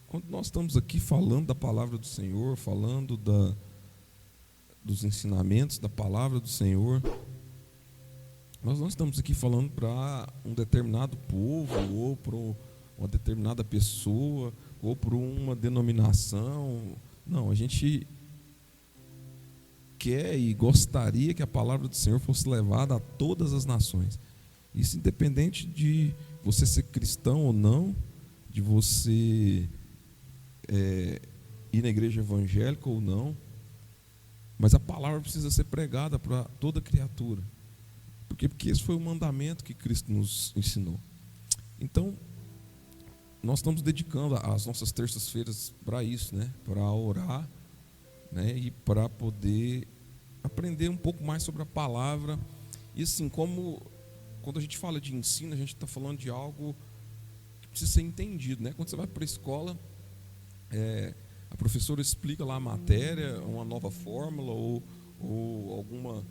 quando nós estamos aqui falando da palavra do Senhor, falando dos ensinamentos da palavra do Senhor, nós não estamos aqui falando para um determinado povo, ou para uma determinada pessoa, ou para uma denominação. Não, a gente quer e gostaria que a palavra do Senhor fosse levada a todas as nações. Isso independente de você ser cristão ou não, de você ir na igreja evangélica ou não, mas a palavra precisa ser pregada para toda criatura. Porque esse foi o mandamento que Cristo nos ensinou. Então, nós estamos dedicando as nossas terças-feiras para isso, né? Para orar, né? E para poder aprender um pouco mais sobre a palavra. E assim, quando a gente fala de ensino, a gente está falando de algo que precisa ser entendido, né? Quando você vai para a escola, a professora explica lá a matéria, uma nova fórmula ou alguma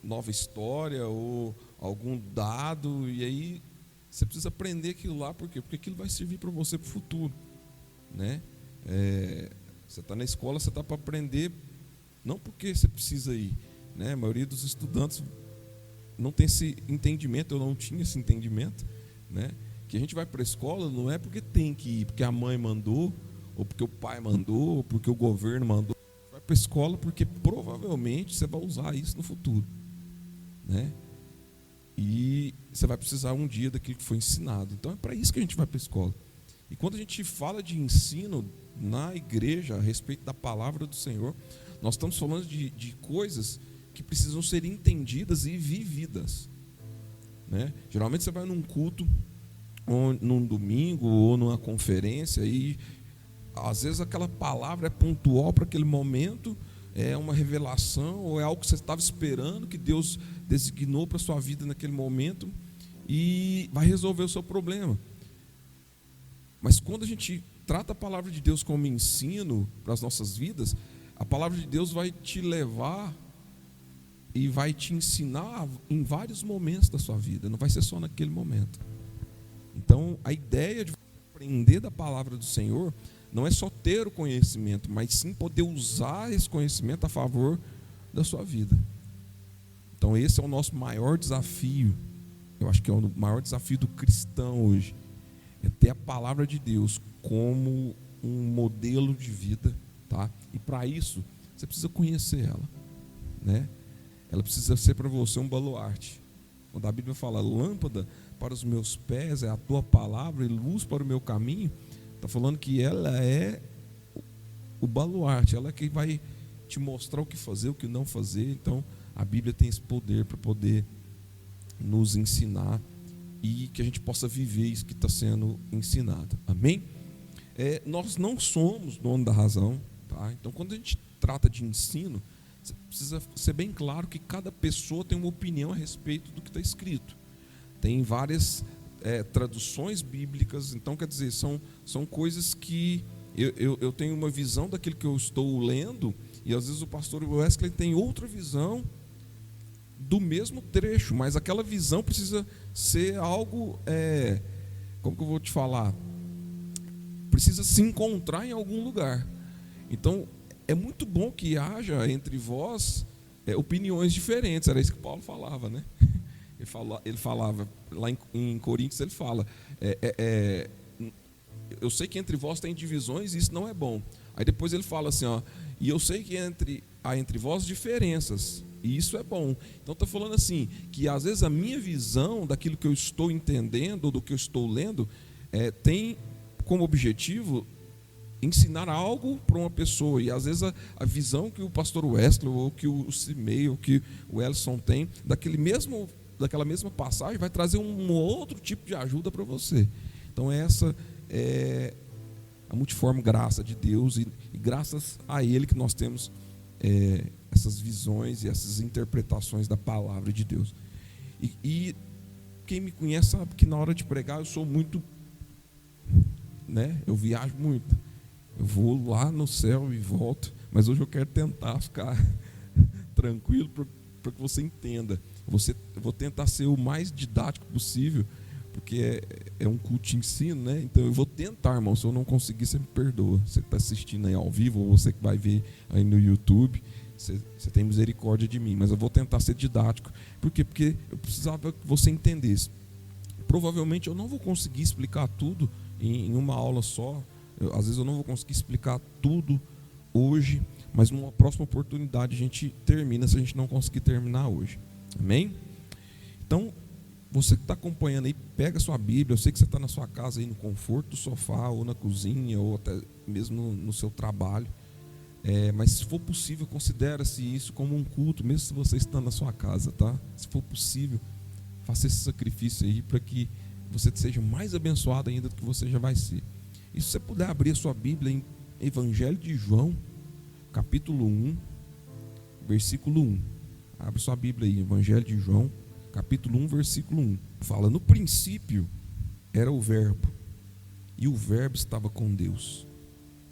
nova história ou algum dado, e aí você precisa aprender aquilo lá. Por quê? Porque aquilo vai servir para você para o futuro, né? Você está na escola, você está para aprender, não porque você precisa ir, né? A maioria dos estudantes não tem esse entendimento, eu não tinha esse entendimento, né? Que a gente vai para a escola não é porque tem que ir, porque a mãe mandou, ou porque o pai mandou, ou porque o governo mandou. Você vai para a escola porque provavelmente você vai usar isso no futuro, né? E você vai precisar um dia daquilo que foi ensinado. Então é para isso que a gente vai para a escola. E quando a gente fala de ensino na igreja a respeito da palavra do Senhor, nós estamos falando de coisas que precisam ser entendidas e vividas, né? Geralmente você vai num culto, ou num domingo, ou numa conferência, e às vezes aquela palavra é pontual para aquele momento, é uma revelação, ou é algo que você estava esperando, que Deus designou para a sua vida naquele momento, e vai resolver o seu problema. Mas quando a gente trata a palavra de Deus como ensino para as nossas vidas, a palavra de Deus vai te levar e vai te ensinar em vários momentos da sua vida, não vai ser só naquele momento. Então, a ideia de aprender da palavra do Senhor não é só ter o conhecimento, mas sim poder usar esse conhecimento a favor da sua vida. Então, esse é o nosso maior desafio. Eu acho que é o maior desafio do cristão hoje, é ter a palavra de Deus como um modelo de vida, tá? E para isso, você precisa conhecer ela, né? Ela precisa ser para você um baluarte. Quando a Bíblia fala lâmpada para os meus pés é a tua palavra e luz para o meu caminho, está falando que ela é o baluarte, ela é quem vai te mostrar o que fazer, o que não fazer. Então a Bíblia tem esse poder para poder nos ensinar e que a gente possa viver isso que está sendo ensinado. Amém? Nós não somos dono da razão, tá? Então quando a gente trata de ensino, precisa ser bem claro que cada pessoa tem uma opinião a respeito do que está escrito. Tem várias traduções bíblicas, então quer dizer, são coisas que eu tenho uma visão daquilo que eu estou lendo, e às vezes o pastor Wesley tem outra visão do mesmo trecho, mas aquela visão precisa ser algo, como que eu vou te falar? Precisa se encontrar em algum lugar. Então, é muito bom que haja entre vós opiniões diferentes. Era isso que Paulo falava, né? Ele falava lá em Coríntios, ele fala, eu sei que entre vós tem divisões e isso não é bom. Aí depois ele fala assim, ó, e eu sei que há entre vós diferenças e isso é bom. Então está falando assim, que às vezes a minha visão daquilo que eu estou entendendo ou do que eu estou lendo tem como objetivo ensinar algo para uma pessoa, e às vezes a visão que o pastor Wesley ou que o Cimei ou que o Elson tem daquela mesma passagem vai trazer um outro tipo de ajuda para você. Então essa é a multiforme graça de Deus, e graças a Ele que nós temos essas visões e essas interpretações da palavra de Deus. E quem me conhece sabe que na hora de pregar eu sou muito, né? Eu viajo muito. Eu vou lá no céu e volto, mas hoje eu quero tentar ficar tranquilo para que você entenda. Eu vou tentar ser o mais didático possível, porque é um culto de ensino, né? Então eu vou tentar, irmão. Se eu não conseguir, você me perdoa. Você que está assistindo aí ao vivo, ou você que vai ver aí no YouTube, você tem misericórdia de mim. Mas eu vou tentar ser didático. Por quê? Porque eu precisava que você entendesse. Provavelmente eu não vou conseguir explicar tudo em uma aula só. Às vezes eu não vou conseguir explicar tudo hoje, mas numa próxima oportunidade a gente termina, se a gente não conseguir terminar hoje. Amém? Então, você que está acompanhando aí, pega a sua Bíblia. Eu sei que você está na sua casa aí, no conforto do sofá, ou na cozinha, ou até mesmo no seu trabalho. Mas se for possível, considere-se isso como um culto, mesmo se você está na sua casa, tá? Se for possível, faça esse sacrifício aí para que você seja mais abençoado ainda do que você já vai ser. E se você puder abrir a sua Bíblia em Evangelho de João, capítulo 1, versículo 1. Abre sua Bíblia aí, Evangelho de João, capítulo 1, versículo 1. Fala: no princípio era o Verbo, e o Verbo estava com Deus,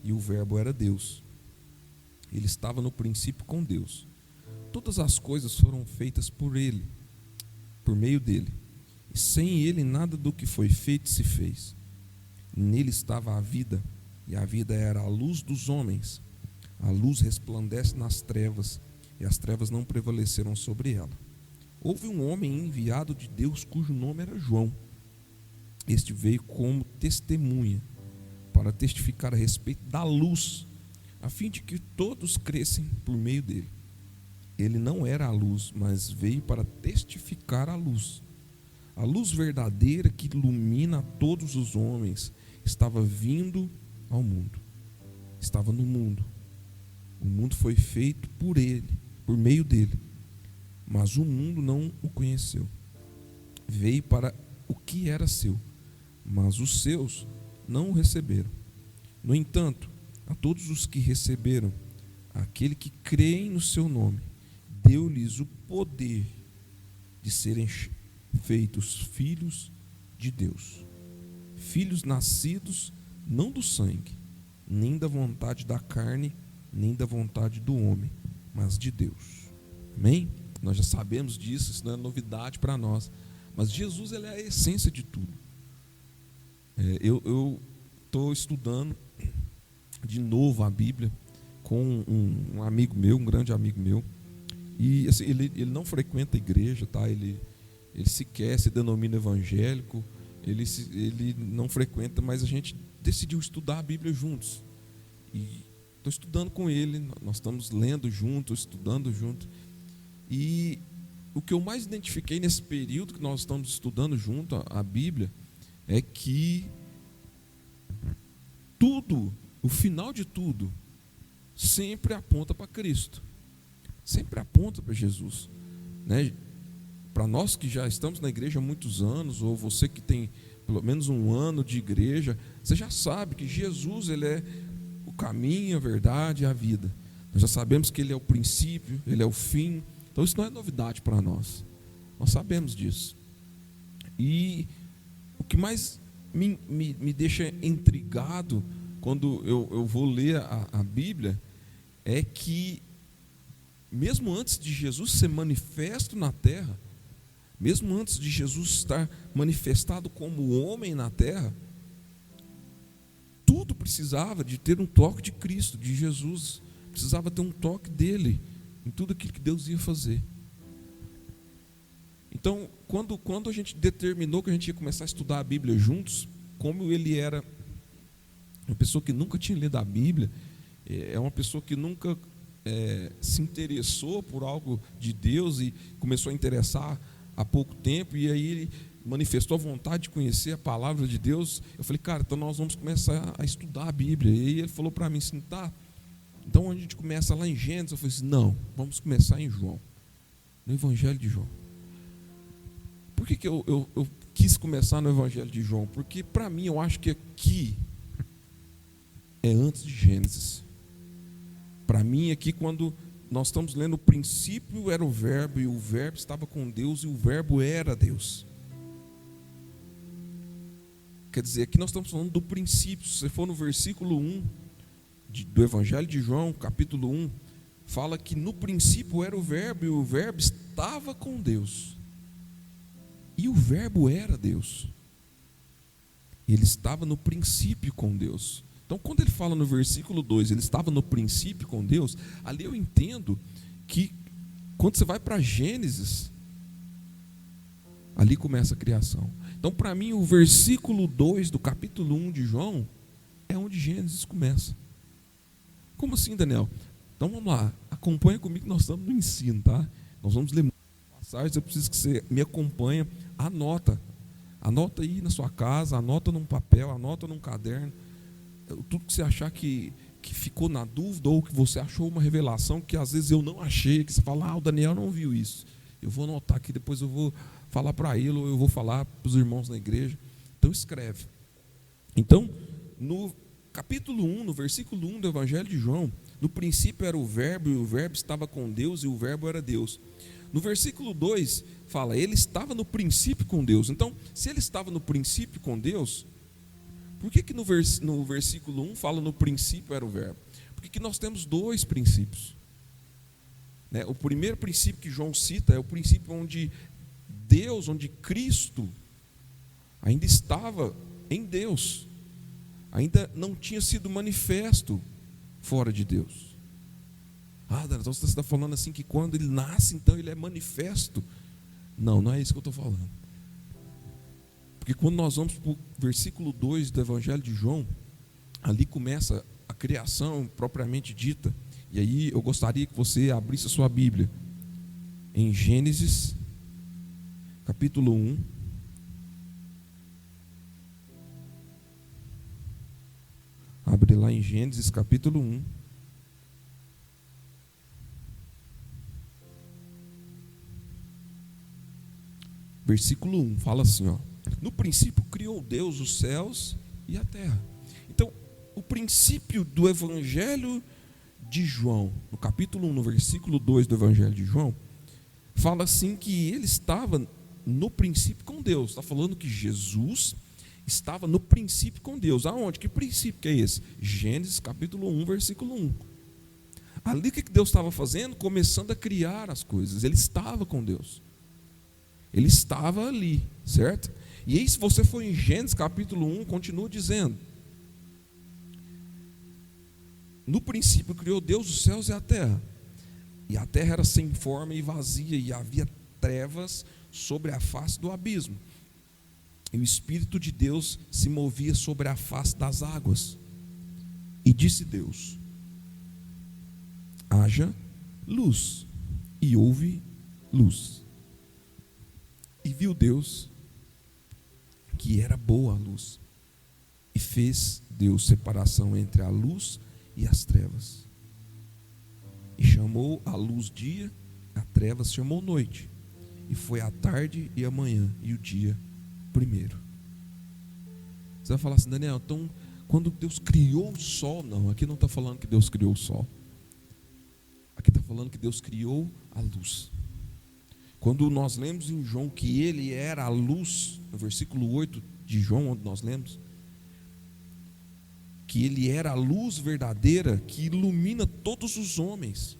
e o Verbo era Deus. Ele estava no princípio com Deus. Todas as coisas foram feitas por Ele, por meio dele. E sem Ele nada do que foi feito se fez. Nele estava a vida, e a vida era a luz dos homens. A luz resplandece nas trevas, e as trevas não prevaleceram sobre ela. Houve um homem enviado de Deus, cujo nome era João. Este veio como testemunha, para testificar a respeito da luz, a fim de que todos crescem por meio dele. Ele não era a luz, mas veio para testificar a luz. A luz verdadeira que ilumina a todos os homens estava vindo ao mundo. Estava no mundo. O mundo foi feito por ele, por meio dele. Mas o mundo não o conheceu. Veio para o que era seu, mas os seus não o receberam. No entanto, a todos os que receberam, aquele que creem no seu nome, deu-lhes o poder de serem feitos filhos de Deus. Filhos nascidos não do sangue, nem da vontade da carne, nem da vontade do homem, mas de Deus. Amém? Nós já sabemos disso, isso não é novidade para nós. Mas Jesus, ele é a essência de tudo. Eu estou estudando de novo a Bíblia com um amigo meu, um grande amigo meu. E assim, ele não frequenta a igreja, tá? Ele sequer se denomina evangélico, ele não frequenta, mas a gente decidiu estudar a Bíblia juntos. E estou estudando com ele, nós estamos lendo juntos, estudando juntos. E o que eu mais identifiquei nesse período que nós estamos estudando junto a Bíblia é que tudo, o final de tudo, sempre aponta para Cristo, sempre aponta para Jesus, né? Para nós que já estamos na igreja há muitos anos, ou você que tem pelo menos um ano de igreja, você já sabe que Jesus, ele é o caminho, a verdade e a vida. Nós já sabemos que ele é o princípio, ele é o fim. Então isso não é novidade para nós. Nós sabemos disso. E o que mais me deixa intrigado quando eu vou ler a Bíblia é que, mesmo antes de Jesus ser manifesto na terra, mesmo antes de Jesus estar manifestado como homem na terra, tudo precisava de ter um toque de Cristo, de Jesus. Precisava ter um toque dele em tudo aquilo que Deus ia fazer. Então, quando a gente determinou que a gente ia começar a estudar a Bíblia juntos, como ele era uma pessoa que nunca tinha lido a Bíblia, é uma pessoa que nunca se interessou por algo de Deus e começou a interessar há pouco tempo, e aí ele manifestou a vontade de conhecer a palavra de Deus. Eu falei, cara, então nós vamos começar a estudar a Bíblia. E aí ele falou para mim assim, tá, então a gente começa lá em Gênesis. Eu falei assim, não, vamos começar em João, no Evangelho de João. Por que eu quis começar no Evangelho de João? Porque para mim eu acho que aqui é antes de Gênesis. Para mim aqui, quando nós estamos lendo, o princípio era o Verbo, e o Verbo estava com Deus, e o Verbo era Deus. Quer dizer, aqui nós estamos falando do princípio. Se você for no versículo 1 do Evangelho de João, capítulo 1, fala que no princípio era o Verbo, e o Verbo estava com Deus, e o Verbo era Deus. Ele estava no princípio com Deus. Então, quando ele fala no versículo 2, ele estava no princípio com Deus, ali eu entendo que, quando você vai para Gênesis, ali começa a criação. Então, para mim, o versículo 2 do capítulo 1 de João é onde Gênesis começa. Como assim, Daniel? Então, vamos lá, acompanha comigo, nós estamos no ensino, tá? Nós vamos ler passagens, eu preciso que você me acompanhe, anota aí na sua casa, anota num papel, anota num caderno, tudo que você achar que ficou na dúvida, ou que você achou uma revelação que às vezes eu não achei, que você fala, o Daniel não viu isso, eu vou anotar aqui, depois eu vou falar para ele, ou eu vou falar para os irmãos na igreja. Então escreve. Então, no capítulo 1, no versículo 1 do Evangelho de João, no princípio era o Verbo, e o Verbo estava com Deus, e o Verbo era Deus. No versículo 2 fala, ele estava no princípio com Deus. Então, se ele estava no princípio com Deus, por que no versículo 1 fala no princípio era o Verbo? Porque nós temos dois princípios. O primeiro princípio que João cita é o princípio onde Deus, onde Cristo ainda estava em Deus, ainda não tinha sido manifesto fora de Deus. Então você está falando assim que quando ele nasce, então ele é manifesto. Não é isso que eu estou falando. Porque quando nós vamos para o versículo 2 do Evangelho de João, ali começa a criação propriamente dita. E aí eu gostaria que você abrisse a sua Bíblia em Gênesis, capítulo 1. Abre lá em Gênesis, capítulo 1. Versículo 1, fala assim, no princípio criou Deus os céus e a terra. Então, o princípio do Evangelho de João, no capítulo 1, no versículo 2 do Evangelho de João, fala assim que ele estava no princípio com Deus. Está falando que Jesus estava no princípio com Deus. Aonde? Que princípio que é esse? Gênesis capítulo 1, versículo 1. Ali o que Deus estava fazendo? Começando a criar as coisas. Ele estava com Deus. Ele estava ali, certo? E aí, se você for em Gênesis capítulo 1, continua dizendo: no princípio criou Deus os céus e a terra. E a terra era sem forma e vazia, e havia trevas sobre a face do abismo. E o Espírito de Deus se movia sobre a face das águas. E disse Deus: haja luz. E houve luz. E viu Deus que era boa a luz. E fez Deus separação entre a luz e as trevas. E chamou a luz dia, a trevas chamou noite. E foi a tarde e a manhã, e o dia primeiro. Você vai falar assim, Daniel, então quando Deus criou o sol, não, aqui não está falando que Deus criou o sol. Aqui está falando que Deus criou a luz. Quando nós lemos em João que ele era a luz, no versículo 8 de João, onde nós lemos, que ele era a luz verdadeira que ilumina todos os homens.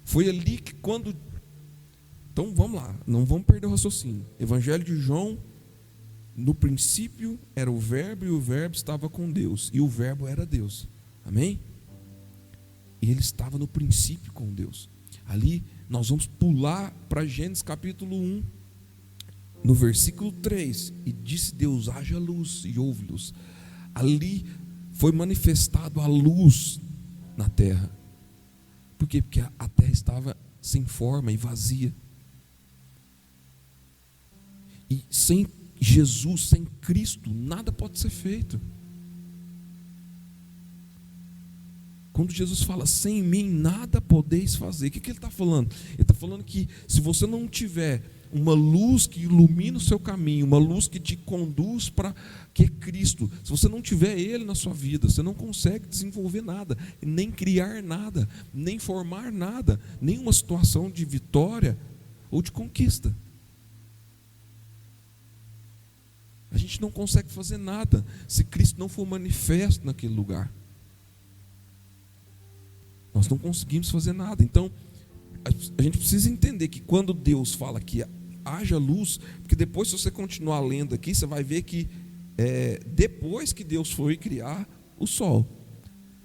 Foi ali que quando... Então vamos lá, não vamos perder o raciocínio. Evangelho de João, no princípio era o Verbo, e o Verbo estava com Deus, e o Verbo era Deus. Amém? E ele estava no princípio com Deus. Ali nós vamos pular para Gênesis capítulo 1, no versículo 3. E disse Deus, haja luz, e houve luz. Ali foi manifestado a luz na terra. Por quê? Porque a terra estava sem forma e vazia. E sem Jesus, sem Cristo, nada pode ser feito. Quando Jesus fala, sem mim nada podeis fazer, o que ele está falando? Ele está falando que se você não tiver uma luz que ilumina o seu caminho, uma luz que te conduz para que é Cristo, se você não tiver Ele na sua vida, você não consegue desenvolver nada, nem criar nada, nem formar nada, nenhuma situação de vitória ou de conquista. A gente não consegue fazer nada se Cristo não for manifesto naquele lugar. Nós não conseguimos fazer nada. Então, a gente precisa entender que quando Deus fala que haja luz, porque depois, se você continuar lendo aqui, você vai ver que depois que Deus foi criar o sol.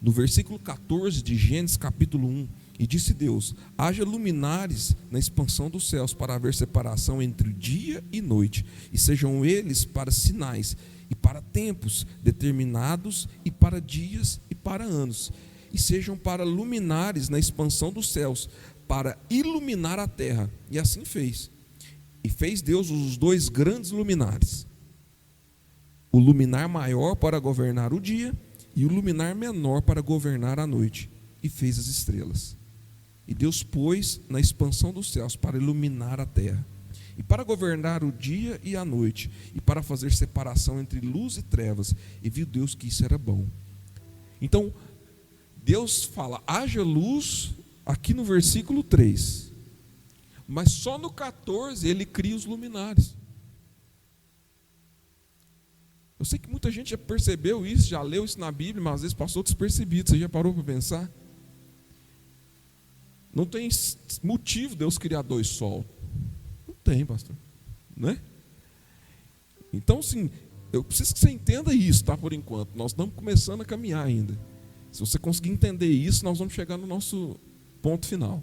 No versículo 14 de Gênesis capítulo 1, e disse Deus: haja luminares na expansão dos céus, para haver separação entre dia e noite, e sejam eles para sinais, e para tempos determinados, e para dias e para anos, e sejam para luminares na expansão dos céus, para iluminar a terra. E assim fez. E fez Deus os dois grandes luminares, o luminar maior para governar o dia, e o luminar menor para governar a noite, e fez as estrelas. E Deus pôs na expansão dos céus para iluminar a terra, e para governar o dia e a noite, e para fazer separação entre luz e trevas. E viu Deus que isso era bom. Então, Deus fala, haja luz, aqui no versículo 3. Mas só no 14 ele cria os luminares. Eu sei que muita gente já percebeu isso, já leu isso na Bíblia, mas às vezes passou despercebido. Você já parou para pensar? Não tem motivo Deus criar dois sols. Não tem, pastor. Não é? Então, sim, eu preciso que você entenda isso, tá? Por enquanto. Nós estamos começando a caminhar ainda. Se você conseguir entender isso, nós vamos chegar no nosso ponto final.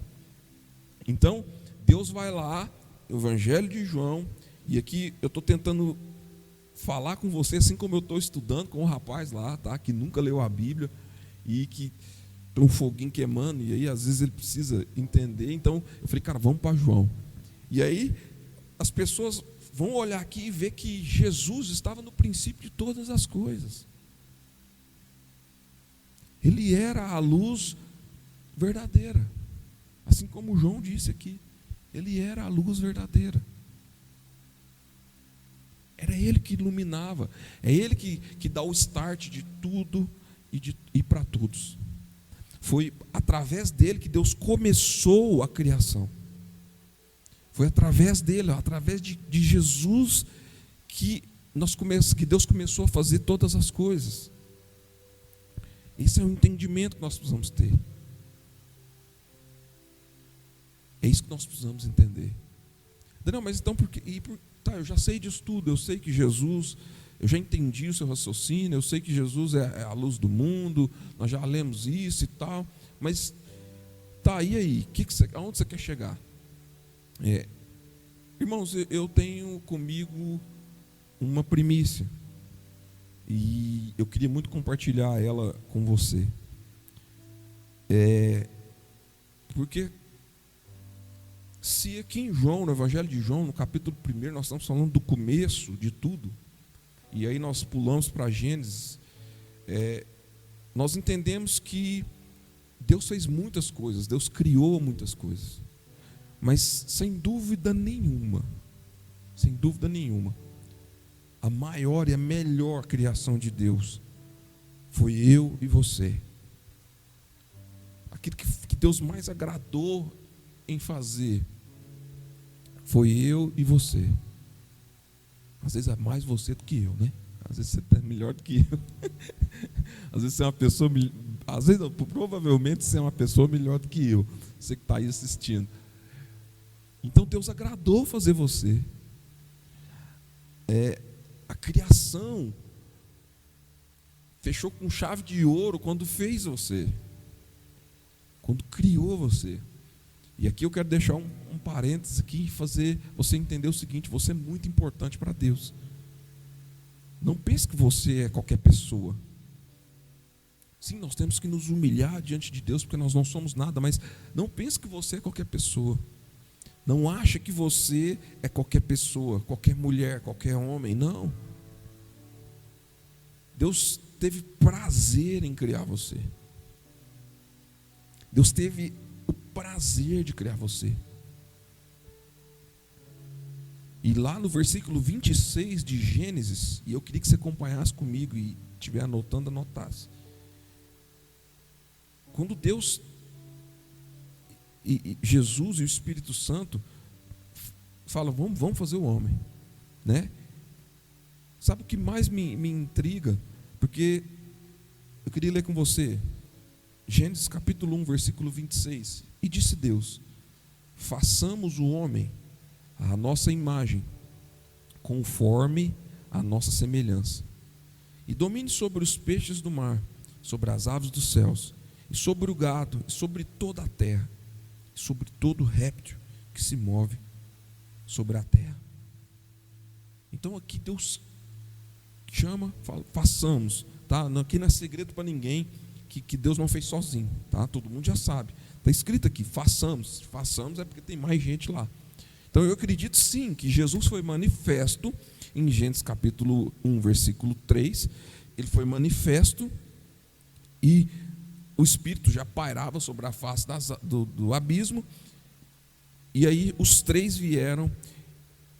Então, Deus vai lá, no Evangelho de João, e aqui eu estou tentando falar com você, assim como eu estou estudando com o rapaz lá, tá? Que nunca leu a Bíblia, e que tem um foguinho queimando, e aí às vezes ele precisa entender. Então eu falei, cara, vamos para João. E aí as pessoas vão olhar aqui e ver que Jesus estava no princípio de todas as coisas. Ele era a luz verdadeira, assim como João disse aqui. Ele era a luz verdadeira. Era Ele que iluminava. É Ele que dá o start de tudo e para todos. Foi através dele que Deus começou a criação. Foi através dele, através de Jesus, que Deus começou a fazer todas as coisas. Esse é o entendimento que nós precisamos ter. É isso que nós precisamos entender. Daniel, mas então, tá, eu já sei disso tudo, eu sei que Jesus, eu já entendi o seu raciocínio, eu sei que Jesus é a luz do mundo, nós já lemos isso e tal, mas tá, e aí? Aonde você quer chegar? Irmãos, eu tenho comigo uma primícia, e eu queria muito compartilhar ela com você. Porque se aqui em João, no Evangelho de João, no capítulo 1, nós estamos falando do começo de tudo, e aí nós pulamos para Gênesis, nós entendemos que Deus fez muitas coisas, Deus criou muitas coisas, mas sem dúvida nenhuma, a maior e a melhor criação de Deus foi eu e você. Aquilo que Deus mais agradou em fazer foi eu e você. Às vezes é mais você do que eu, né? Às vezes você é melhor do que eu. Às vezes você é uma pessoa, provavelmente você é uma pessoa melhor do que eu, você que está aí assistindo. Então Deus agradou fazer você. A criação fechou com chave de ouro quando fez você, quando criou você. E aqui eu quero deixar um parênteses aqui e fazer você entender o seguinte: você é muito importante para Deus. Não pense que você é qualquer pessoa. Sim, nós temos que nos humilhar diante de Deus, porque nós não somos nada, mas não pense que você é qualquer pessoa. Não acha que você é qualquer pessoa, qualquer mulher, qualquer homem, não. Deus teve prazer em criar você. Deus teve o prazer de criar você. E lá no versículo 26 de Gênesis, e eu queria que você acompanhasse comigo e estiver anotando, anotasse. Quando Deus, e Jesus e o Espírito Santo falam, vamos fazer o homem, né? Sabe o que mais me intriga? Porque eu queria ler com você Gênesis capítulo 1, versículo 26. E disse Deus: façamos o homem à nossa imagem, conforme a nossa semelhança. e domine sobre os peixes do mar, sobre as aves dos céus, e sobre o gado, e sobre toda a terra, e sobre todo réptil que se move sobre a terra. Então aqui Deus chama, fala, façamos, tá? Aqui não é segredo para ninguém que Deus não fez sozinho, tá? Todo mundo já sabe. Está escrito aqui, façamos. Façamos é porque tem mais gente lá. Então eu acredito sim que Jesus foi manifesto em Gênesis capítulo 1, versículo 3. Ele foi manifesto e o Espírito já pairava sobre a face do abismo. E aí os três vieram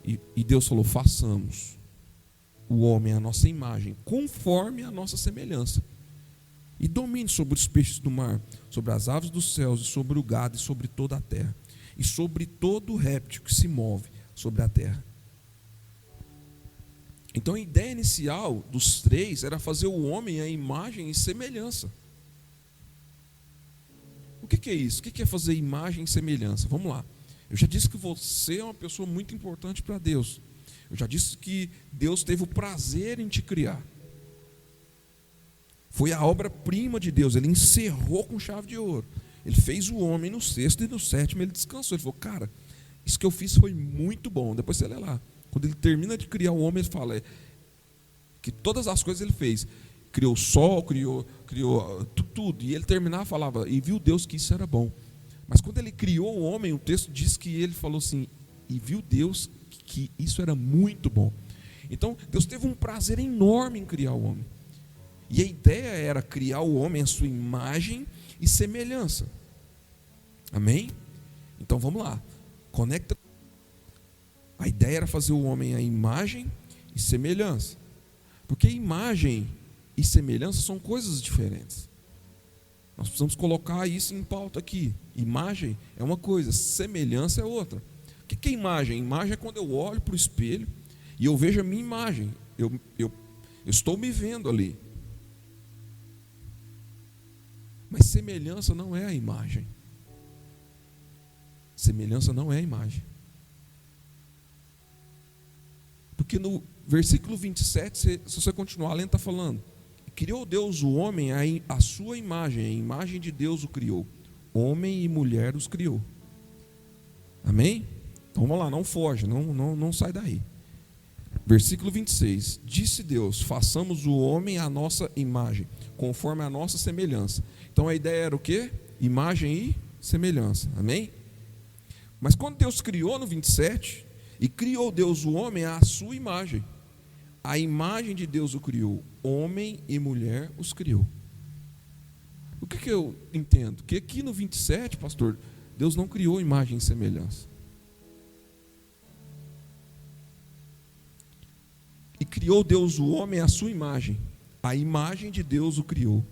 e Deus falou, façamos o homem à nossa imagem, conforme a nossa semelhança. E domine sobre os peixes do mar, sobre as aves dos céus, e sobre o gado, e sobre toda a terra, e sobre todo réptil que se move sobre a terra. Então a ideia inicial dos três era fazer o homem à imagem e semelhança. O que é isso? O que é fazer imagem e semelhança? Vamos lá. Eu já disse que você é uma pessoa muito importante para Deus. Eu já disse que Deus teve o prazer em te criar. Foi a obra-prima de Deus. Ele encerrou com chave de ouro. Ele fez o homem no sexto e no sétimo ele descansou. Ele falou, cara, isso que eu fiz foi muito bom. Depois você lê lá. Quando ele termina de criar o homem, ele fala que todas as coisas ele fez. Criou o sol, criou tudo. E ele terminava e falava, e viu Deus que isso era bom. Mas quando ele criou o homem, o texto diz que ele falou assim, e viu Deus que isso era muito bom. Então, Deus teve um prazer enorme em criar o homem. E a ideia era criar o homem à sua imagem e semelhança. Amém? Então vamos lá. Conecta. A ideia era fazer o homem à imagem e semelhança. Porque imagem e semelhança são coisas diferentes. Nós precisamos colocar isso em pauta aqui. Imagem é uma coisa, semelhança é outra. O que é imagem? Imagem é quando eu olho para o espelho e eu vejo a minha imagem. Eu estou me vendo ali. Mas semelhança não é a imagem. Semelhança não é a imagem. Porque no versículo 27, se você continuar lendo, está falando: criou Deus o homem à sua imagem, a imagem de Deus o criou. Homem e mulher os criou. Amém? Então vamos lá, não foge, não sai daí. Versículo 26, disse Deus, façamos o homem à nossa imagem, conforme a nossa semelhança. Então a ideia era o quê? Imagem e semelhança, amém? Mas quando Deus criou no 27, e criou Deus o homem à sua imagem, a imagem de Deus o criou, homem e mulher os criou. O que eu entendo? Que aqui no 27, pastor, Deus não criou imagem e semelhança. E criou Deus o homem à sua imagem. A imagem de Deus o criou.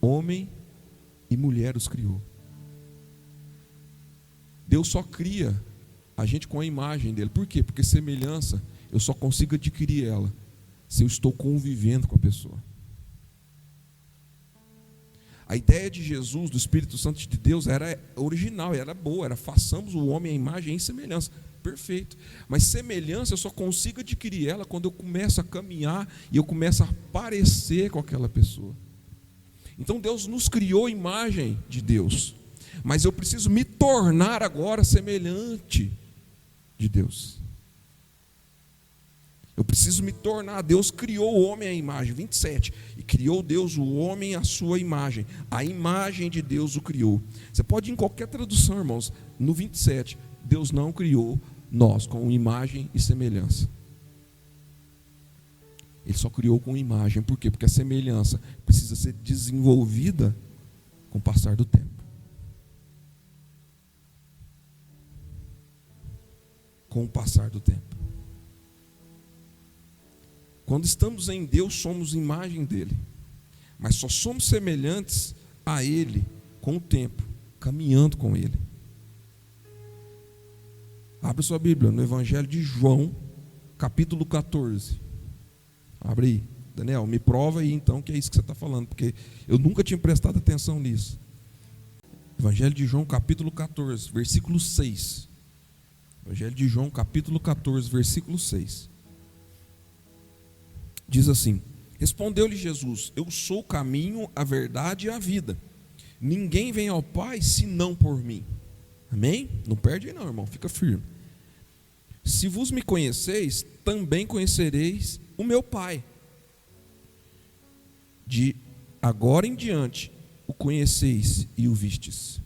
Homem e mulher os criou. Deus só cria a gente com a imagem dele. Por quê? Porque semelhança, eu só consigo adquirir ela se eu estou convivendo com a pessoa. A ideia de Jesus, do Espírito Santo de Deus, era original, era boa, era façamos o homem à imagem e semelhança. Perfeito. Mas semelhança eu só consigo adquirir ela quando eu começo a caminhar e eu começo a parecer com aquela pessoa. Então Deus nos criou a imagem de Deus, mas eu preciso me tornar agora semelhante de Deus. Eu preciso me tornar. Deus criou o homem à imagem, 27, e criou Deus o homem à sua imagem. A imagem de Deus o criou. Você pode ir em qualquer tradução, irmãos, no 27, Deus não criou nós com imagem e semelhança. Ele só criou com imagem. Por quê? Porque a semelhança precisa ser desenvolvida com o passar do tempo. Com o passar do tempo. Quando estamos em Deus, somos imagem dele. Mas só somos semelhantes a ele com o tempo, caminhando com ele. Abre sua Bíblia no Evangelho de João, capítulo 14. Abre aí. Daniel, me prova aí então que é isso que você está falando, porque eu nunca tinha prestado atenção nisso. Evangelho de João, capítulo 14, versículo 6. Evangelho de João, capítulo 14, versículo 6. Diz assim: Respondeu-lhe Jesus: eu sou o caminho, a verdade e a vida. Ninguém vem ao Pai senão por mim. Amém? Não perde aí não, irmão, fica firme. Se vos me conheceis, também conhecereis o meu Pai. De agora em diante o conheceis e o vistes.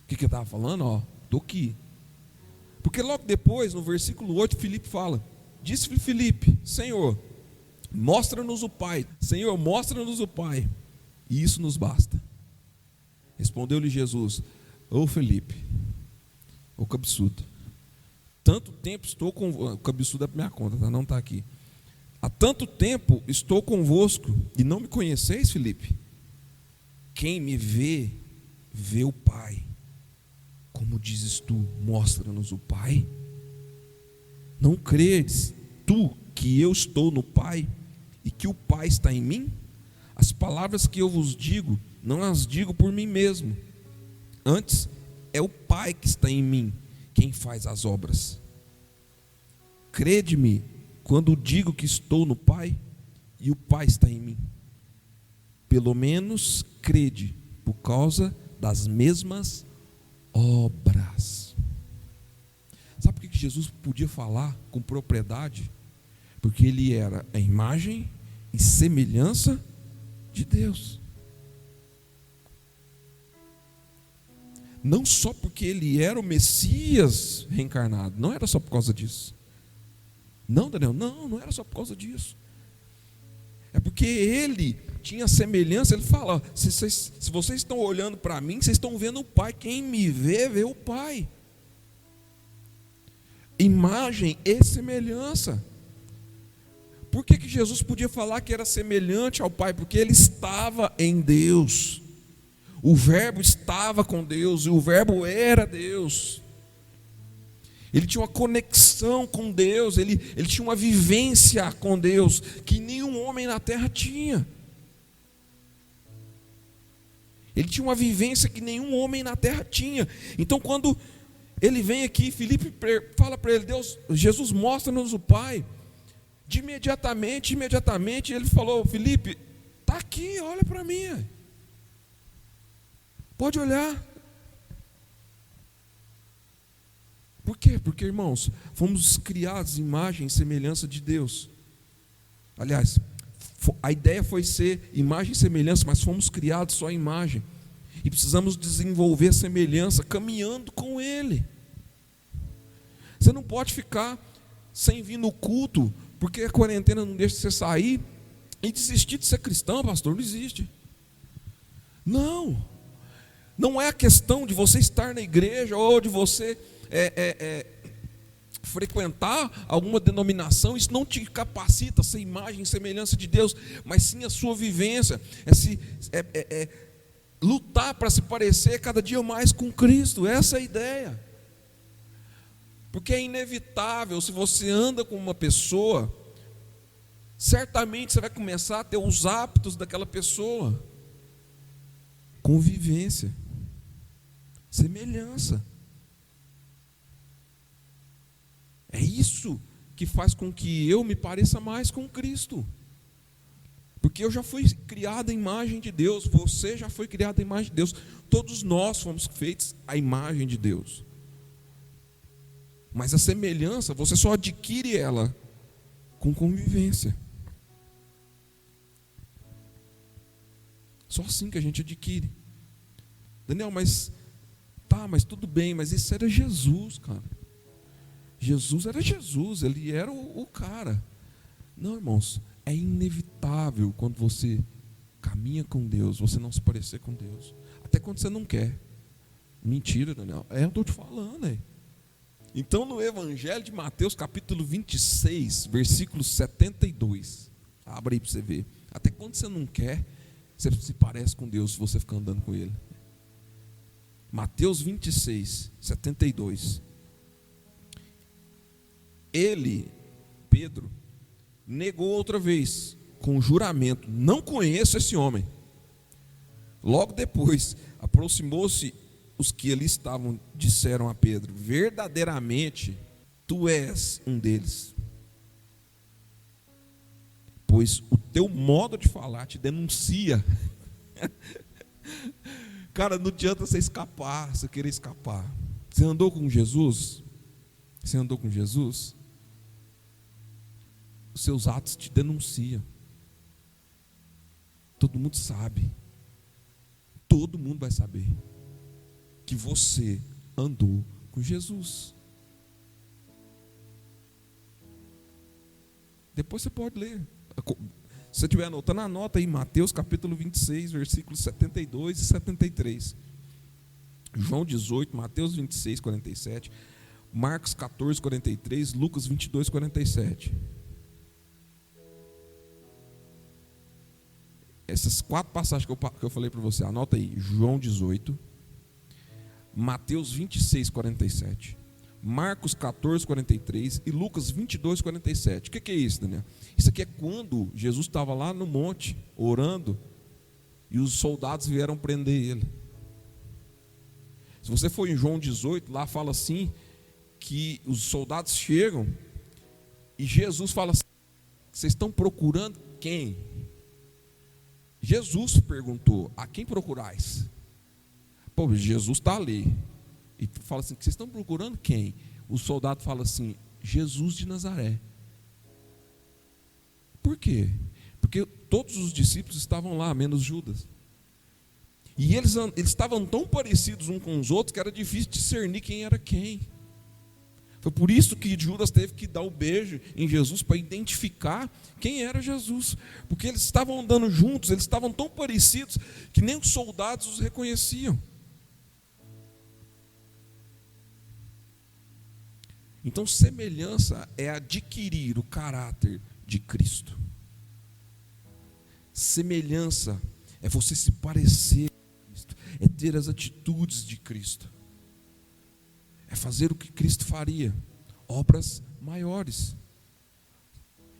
O que eu estava falando? Estou aqui. Porque logo depois, no versículo 8, Filipe fala: disse-lhe Filipe: Senhor, mostra-nos o Pai. Senhor, mostra-nos o Pai, e isso nos basta. Respondeu-lhe Jesus: ô Filipe, ô cabeçudo, tanto tempo estou com... O cabeçudo é para minha conta, tá? Não está aqui. Há tanto tempo estou convosco e não me conheceis, Filipe? Quem me vê, vê o Pai. Como dizes tu, mostra-nos o Pai? Não credes tu que eu estou no Pai e que o Pai está em mim? As palavras que eu vos digo, não as digo por mim mesmo. Antes, é o Pai que está em mim quem faz as obras. Crede-me quando digo que estou no Pai e o Pai está em mim. Pelo menos crede por causa das mesmas obras. Sabe por que Jesus podia falar com propriedade? Porque ele era a imagem e semelhança de Deus. Não só porque ele era o Messias reencarnado, não era só por causa disso. Não, Daniel, não era só por causa disso. É porque ele tinha semelhança. Ele fala: se vocês estão olhando para mim, vocês estão vendo o Pai. Quem me vê, vê o Pai. Imagem e semelhança. Por que Jesus podia falar que era semelhante ao Pai? Porque ele estava em Deus. O Verbo estava com Deus e o Verbo era Deus. Ele tinha uma conexão com Deus, ele tinha uma vivência com Deus que nenhum homem na terra tinha. Ele tinha uma vivência que nenhum homem na terra tinha. Então, quando ele vem aqui, Filipe fala para ele: Jesus, mostra-nos o Pai. De imediatamente ele falou: Filipe, está aqui, olha para mim. Pode olhar. Por quê? Porque, irmãos, fomos criados em imagem e semelhança de Deus. Aliás, a ideia foi ser imagem e semelhança, mas fomos criados só em imagem. E precisamos desenvolver semelhança caminhando com Ele. Você não pode ficar sem vir no culto, porque a quarentena não deixa você sair, e desistir de ser cristão, pastor. Não existe. Não é a questão de você estar na igreja ou de você frequentar alguma denominação. Isso não te capacita a ser imagem e semelhança de Deus, mas sim a sua vivência, lutar para se parecer cada dia mais com Cristo. Essa é a ideia. Porque é inevitável, se você anda com uma pessoa, certamente você vai começar a ter os hábitos daquela pessoa. Convivência, semelhança. É isso que faz com que eu me pareça mais com Cristo. Porque eu já fui criado à imagem de Deus, você já foi criado à imagem de Deus, todos nós fomos feitos à imagem de Deus. Mas a semelhança, você só adquire ela com convivência. Só assim que a gente adquire. Daniel, mas tudo bem, mas isso era Jesus, cara. Jesus era Jesus, ele era o cara. Não, irmãos, é inevitável quando você caminha com Deus, você não se parecer com Deus. Até quando você não quer. Mentira, Daniel. Eu estou te falando. Então, no Evangelho de Mateus, capítulo 26, versículo 72. Abra aí para você ver. Até quando você não quer, você se parece com Deus se você ficar andando com Ele. Mateus 26, 72. Ele, Pedro, negou outra vez, com juramento: não conheço esse homem. Logo depois, aproximou-se os que ali estavam, disseram a Pedro: verdadeiramente, tu és um deles, pois o teu modo de falar te denuncia. Cara, não adianta você escapar, você querer escapar. Você andou com Jesus? Você andou com Jesus? Os seus atos te denunciam. Todo mundo sabe. Todo mundo vai saber que você andou com Jesus. Depois você pode ler. Se você estiver anotando, anota aí Mateus capítulo 26, versículos 72 e 73. João 18, Mateus 26, 47. Marcos 14, 43. Lucas 22, 47. Essas 4 passagens que eu falei para você, anota aí. João 18, Mateus 26, 47. Marcos 14, 43 e Lucas 22, 47. O que é isso, Daniel? Isso aqui é quando Jesus estava lá no monte, orando, e os soldados vieram prender ele. Se você for em João 18, lá fala assim, que os soldados chegam, e Jesus fala assim: vocês estão procurando quem? Jesus perguntou: a quem procurais? Pô, Jesus está ali. E fala assim: vocês estão procurando quem? O soldado fala assim: Jesus de Nazaré. Por quê? Porque todos os discípulos estavam lá, menos Judas. E eles estavam tão parecidos uns com os outros que era difícil discernir quem era quem. Foi por isso que Judas teve que dar o beijo em Jesus, para identificar quem era Jesus. Porque eles estavam andando juntos, eles estavam tão parecidos que nem os soldados os reconheciam. Então, semelhança é adquirir o caráter de Cristo. Semelhança é você se parecer com Cristo, é ter as atitudes de Cristo, é fazer o que Cristo faria, obras maiores.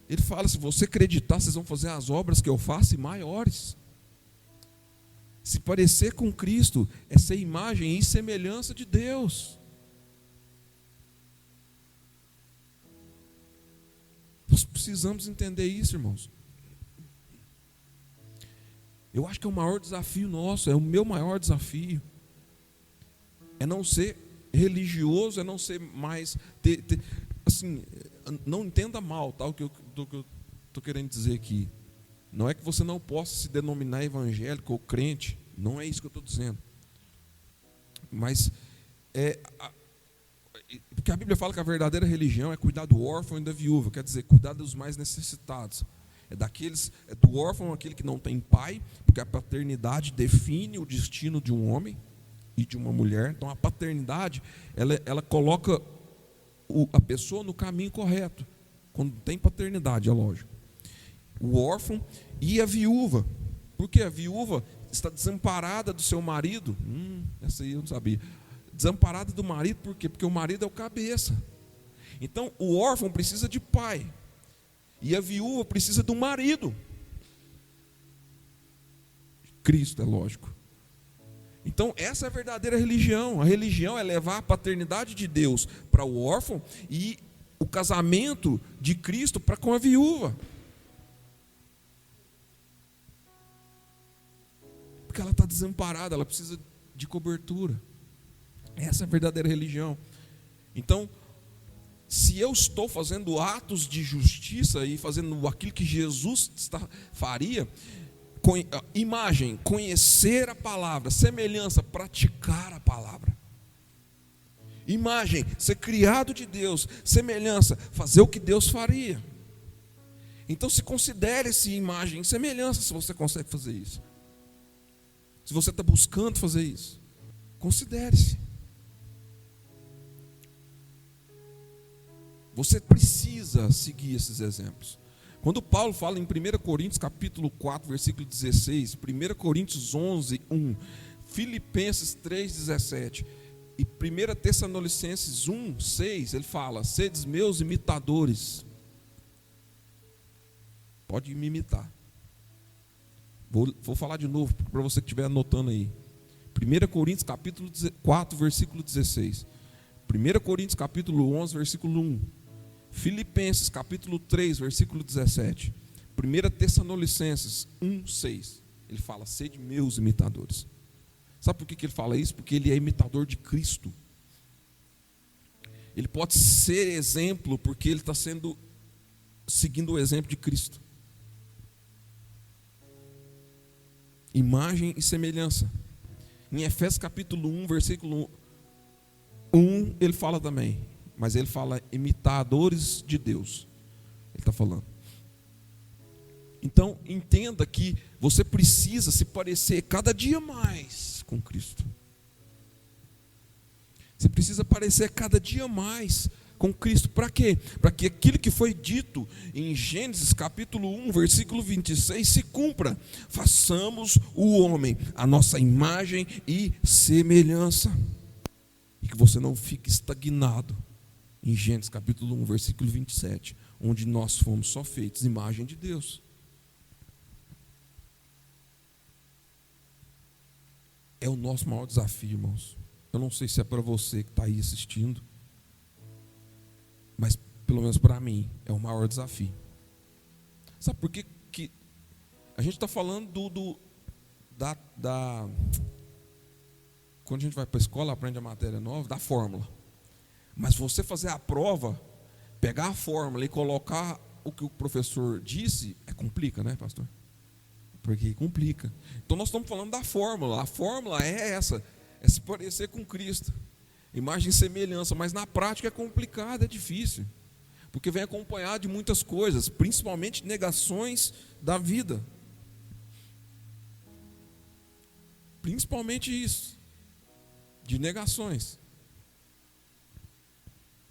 Ele fala: se você acreditar, vocês vão fazer as obras que eu faço e maiores. Se parecer com Cristo é ser imagem e semelhança de Deus. Nós precisamos entender isso, irmãos. Eu acho que é o maior desafio nosso, é o meu maior desafio. É não ser religioso, é não ser mais... assim, não entenda mal, tá, o que eu estou querendo dizer aqui. Não é que você não possa se denominar evangélico ou crente, não é isso que eu estou dizendo. Mas porque a Bíblia fala que a verdadeira religião é cuidar do órfão e da viúva, quer dizer, cuidar dos mais necessitados. É do órfão, aquele que não tem pai, porque a paternidade define o destino de um homem e de uma mulher. Então a paternidade, ela coloca a pessoa no caminho correto, quando tem paternidade, é lógico. O órfão e a viúva, porque a viúva está desamparada do seu marido. Essa aí eu não sabia. Desamparada do marido, por quê? Porque o marido é o cabeça. Então o órfão precisa de pai, e a viúva precisa do marido. Cristo, é lógico. Então essa é a verdadeira religião. A religião é levar a paternidade de Deus para o órfão e o casamento de Cristo para com a viúva. Porque ela está desamparada, ela precisa de cobertura. Essa é a verdadeira religião. Então, se eu estou fazendo atos de justiça e fazendo aquilo que Jesus faria, imagem, conhecer a palavra, semelhança, praticar a palavra. Imagem, ser criado de Deus, semelhança, fazer o que Deus faria. Então se considere-se imagem e semelhança, se você consegue fazer isso. Se você está buscando fazer isso, considere-se. Você precisa seguir esses exemplos. Quando Paulo fala em 1 Coríntios capítulo 4, versículo 16, 1 Coríntios 11, 1, Filipenses 3, 17 e 1 Tessalonicenses 1, 6, ele fala: sedes meus imitadores. Pode me imitar. Vou falar de novo para você que estiver anotando aí. 1 Coríntios capítulo 4, versículo 16. 1 Coríntios capítulo 11, versículo 1. Filipenses capítulo 3, versículo 17. 1 Tessalonicenses 1:6, ele fala: sede meus imitadores. Sabe por que ele fala isso? Porque ele é imitador de Cristo. Ele pode ser exemplo porque ele está seguindo o exemplo de Cristo. Imagem e semelhança. Em Efésios capítulo 1, versículo 1, ele fala também, mas ele fala imitadores de Deus. Ele está falando. Então, entenda que você precisa se parecer cada dia mais com Cristo. Você precisa parecer cada dia mais com Cristo. Para quê? Para que aquilo que foi dito em Gênesis capítulo 1, versículo 26 se cumpra. Façamos o homem a nossa imagem e semelhança. E que você não fique estagnado em Gênesis capítulo 1, versículo 27, onde nós fomos só feitos imagem de Deus. É o nosso maior desafio, irmãos. Eu não sei se é para você que está aí assistindo, mas pelo menos para mim é o maior desafio. Sabe por que a gente está falando quando a gente vai para a escola, aprende a matéria nova, da fórmula. Mas você fazer a prova, pegar a fórmula e colocar o que o professor disse, complica, né, pastor? Porque complica. Então nós estamos falando da fórmula. A fórmula é essa: é se parecer com Cristo, imagem e semelhança. Mas na prática é complicado, é difícil, porque vem acompanhado de muitas coisas, principalmente negações da vida. Principalmente isso, de negações.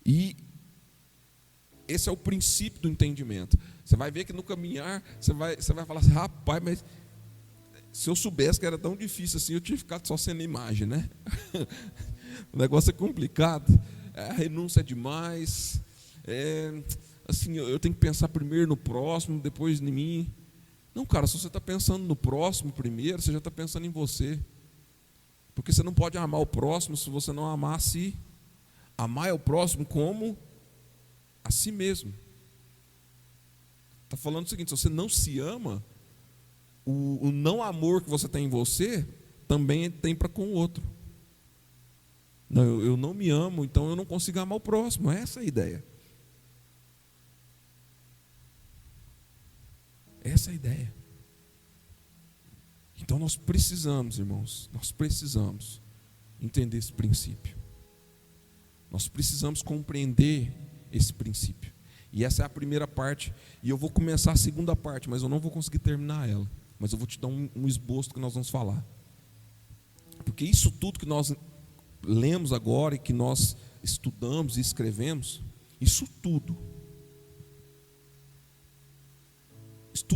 E esse é o princípio do entendimento. Você vai ver que no caminhar, você vai falar assim: rapaz, mas se eu soubesse que era tão difícil assim, eu tinha ficado só sendo imagem, né? O negócio é complicado, a renúncia é demais, assim, eu tenho que pensar primeiro no próximo, depois em mim. Não, cara, se você está pensando no próximo primeiro, você já está pensando em você. Porque você não pode amar o próximo se você não amar a si. Amar o próximo como a si mesmo. Está falando o seguinte: se você não se ama, o não amor que você tem em você, também tem para com o outro. Não, eu não me amo, então eu não consigo amar o próximo. Essa é a ideia. Essa é a ideia. Então nós precisamos, irmãos, nós precisamos entender esse princípio. Nós precisamos compreender esse princípio. E essa é a primeira parte, e eu vou começar a segunda parte, mas eu não vou conseguir terminar ela. Mas eu vou te dar um esboço do que nós vamos falar. Porque isso tudo que nós lemos agora e que nós estudamos e escrevemos, isso tudo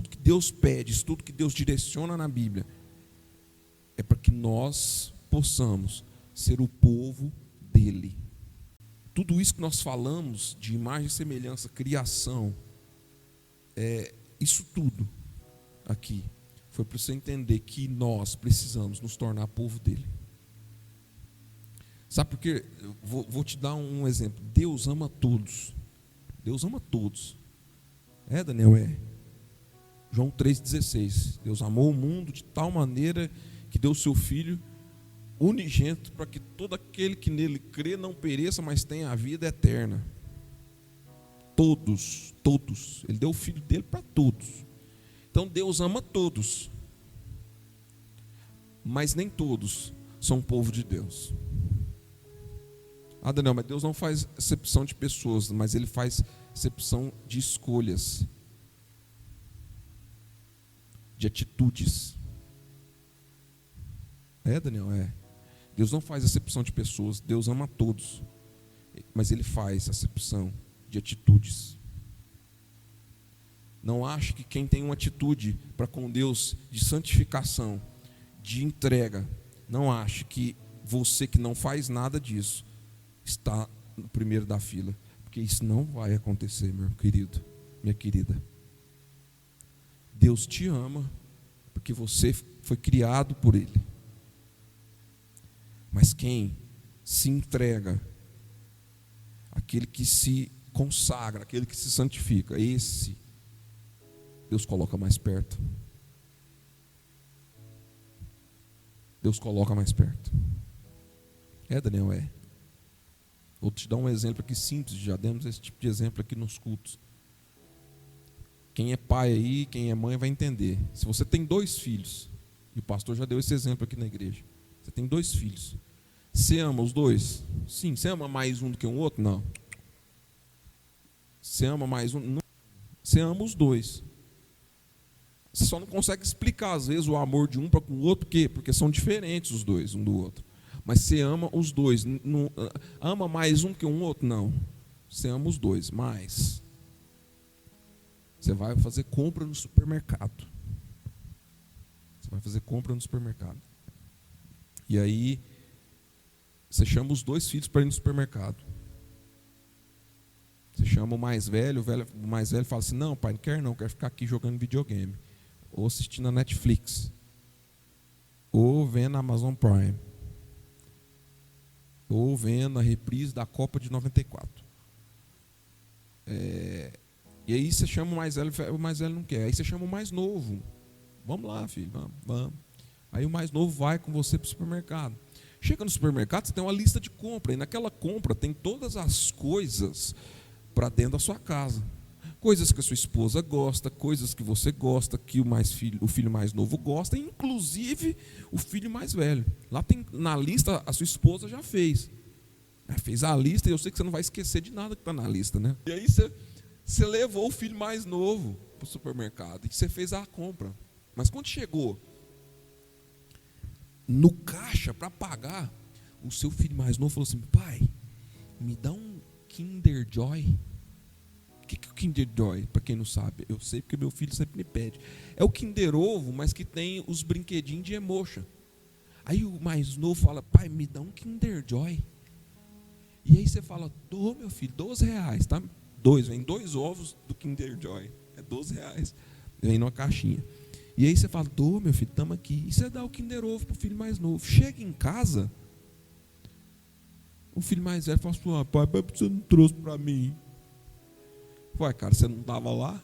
que Deus pede, isso tudo que Deus direciona na Bíblia, é para que nós possamos ser o povo dele. Tudo isso que nós falamos de imagem e semelhança, criação, isso tudo aqui foi para você entender que nós precisamos nos tornar povo dele. Sabe por quê? Vou te dar um exemplo. Deus ama todos. Deus ama todos. Daniel? João 3,16. Deus amou o mundo de tal maneira que deu o seu Filho unigênito, para que todo aquele que nele crê não pereça, mas tenha a vida eterna. Todos. Ele deu o Filho dele para todos. Então Deus ama todos. Mas nem todos são povo de Deus. Daniel, mas Deus não faz acepção de pessoas, mas Ele faz acepção de escolhas, de atitudes. Daniel, Deus não faz acepção de pessoas, Deus ama a todos, mas Ele faz acepção de atitudes. Não ache que quem tem uma atitude para com Deus de santificação, de entrega, não ache que você que não faz nada disso está no primeiro da fila, porque isso não vai acontecer, meu querido, minha querida. Deus te ama porque você foi criado por Ele. Mas quem se entrega, aquele que se consagra, aquele que se santifica, esse Deus coloca mais perto. Deus coloca mais perto. Daniel, é. Vou te dar um exemplo aqui simples, já demos esse tipo de exemplo aqui nos cultos. Quem é pai aí, quem é mãe vai entender. Se você tem 2 filhos, e o pastor já deu esse exemplo aqui na igreja. Você tem 2 filhos. Você ama os 2? Sim. Você ama mais um do que o outro? Não. Você ama mais um? Não. Você ama os 2. Você só não consegue explicar, às vezes, o amor de um para com o outro. Por quê? Porque são diferentes os 2, um do outro. Mas você ama os 2. Não, ama mais um que o outro? Não. Você ama os 2, mas você vai fazer compra no supermercado. Você vai fazer compra no supermercado. E aí, você chama os 2 filhos para ir no supermercado. Você chama o mais velho fala assim, não, pai, não quero ficar aqui jogando videogame. Ou assistindo a Netflix. Ou vendo a Amazon Prime. Ou vendo a reprise da Copa de 94. E aí você chama o mais velho não quer. Aí você chama o mais novo. Vamos lá, filho, vamos. Aí o mais novo vai com você para o supermercado. Chega no supermercado, você tem uma lista de compra. E naquela compra tem todas as coisas para dentro da sua casa. Coisas que a sua esposa gosta, coisas que você gosta, que o filho mais novo gosta, inclusive o filho mais velho. Lá tem, na lista, a sua esposa já fez. Fez a lista e eu sei que você não vai esquecer de nada que está na lista, né? E aí você levou o filho mais novo para o supermercado e você fez a compra. Mas quando chegou no caixa para pagar, o seu filho mais novo falou assim, pai, me dá um Kinder Joy. O que é o Kinder Joy? Para quem não sabe, eu sei porque meu filho sempre me pede. É o Kinder Ovo, mas que tem os brinquedinhos de emotion. Aí o mais novo fala, pai, me dá um Kinder Joy. E aí você fala, meu filho, R$12, tá? Vem 2 ovos do Kinder Joy. É R$12. Vem numa caixinha. E aí você fala, meu filho, estamos aqui. E você dá o Kinder Ovo para o filho mais novo. Chega em casa, o filho mais velho fala assim, pai, você não trouxe para mim? Ué, cara, você não estava lá?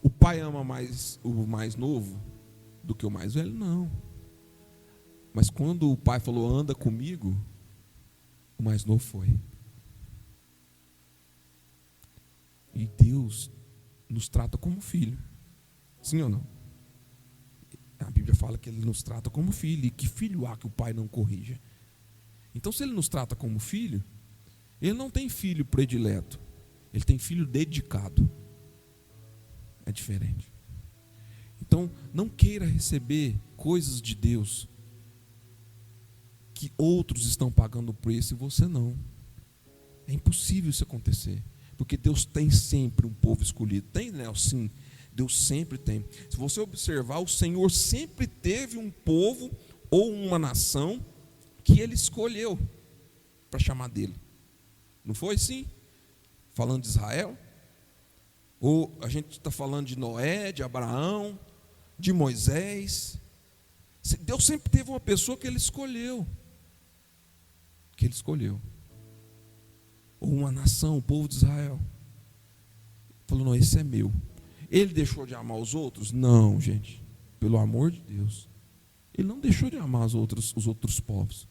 O pai ama mais o mais novo do que o mais velho? Não. Mas quando o pai falou, anda comigo, o mais novo foi. E Deus nos trata como filho. Sim ou não? A Bíblia fala que Ele nos trata como filho. E que filho há que o pai não corrija? Então, se Ele nos trata como filho, Ele não tem filho predileto. Ele tem filho dedicado. É diferente. Então, não queira receber coisas de Deus que outros estão pagando o preço e você não. É impossível isso acontecer. Porque Deus tem sempre um povo escolhido. Tem, né? Sim, Deus sempre tem. Se você observar, o Senhor sempre teve um povo ou uma nação que Ele escolheu para chamar dele. Não foi assim? Falando de Israel? Ou a gente está falando de Noé, de Abraão, de Moisés? Deus sempre teve uma pessoa que Ele escolheu. Que Ele escolheu. Ou uma nação, o povo de Israel. Falou, não, esse é meu. Ele deixou de amar os outros? Não, gente. Pelo amor de Deus. Ele não deixou de amar os outros povos.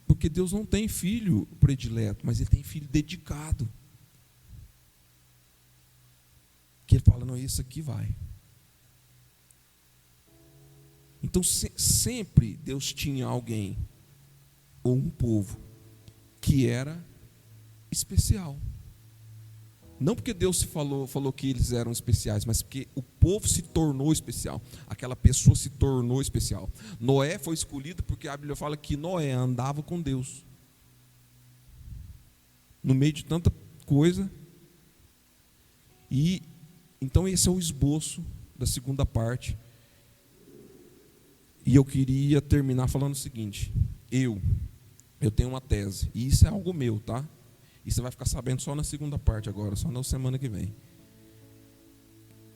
Porque Deus não tem filho predileto, mas Ele tem filho dedicado. Que Ele fala, não, esse aqui vai. Então, sempre Deus tinha alguém, ou um povo, que era especial. Não porque Deus falou que eles eram especiais, mas porque o povo se tornou especial. Aquela pessoa se tornou especial. Noé foi escolhido porque a Bíblia fala que Noé andava com Deus. No meio de tanta coisa. E então esse é o esboço da segunda parte. E eu queria terminar falando o seguinte. Eu tenho uma tese. E isso é algo meu, tá? E você vai ficar sabendo só na segunda parte agora, só na semana que vem.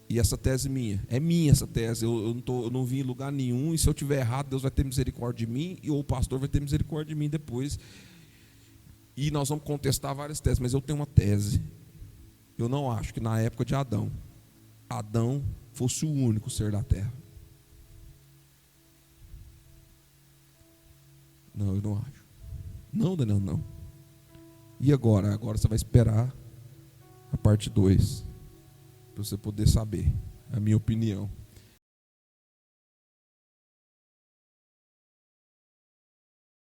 E essa tese minha, é minha essa tese, eu não vim em lugar nenhum, e se eu tiver errado, Deus vai ter misericórdia de mim, ou o pastor vai ter misericórdia de mim depois. E nós vamos contestar várias teses, mas eu tenho uma tese. Eu não acho que na época de Adão fosse o único ser da terra. Não, eu não acho. Não, Daniel, não. E agora? Agora você vai esperar a parte 2 para você poder saber a minha opinião.